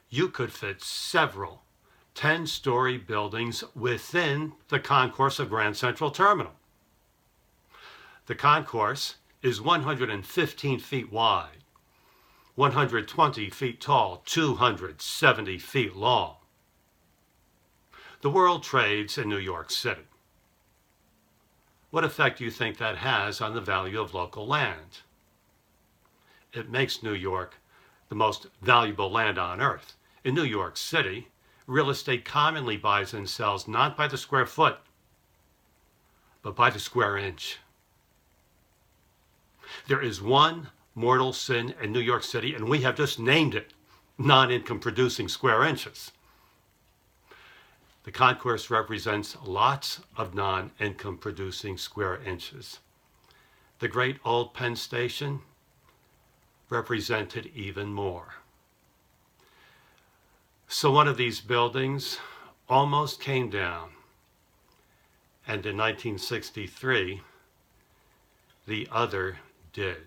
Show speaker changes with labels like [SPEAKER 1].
[SPEAKER 1] you could fit several 10-story buildings within the concourse of Grand Central Terminal. The concourse is 115 feet wide, 120 feet tall, 270 feet long. The world trades in New York City. What effect do you think that has on the value of local land? It makes New York the most valuable land on earth. In New York City, real estate commonly buys and sells not by the square foot, but by the square inch. There is one mortal sin in New York City, and we have just named it non-income producing square inches. The concourse represents lots of non-income producing square inches. The great old Penn Station represented even more. So one of these buildings almost came down, and in 1963, the other did.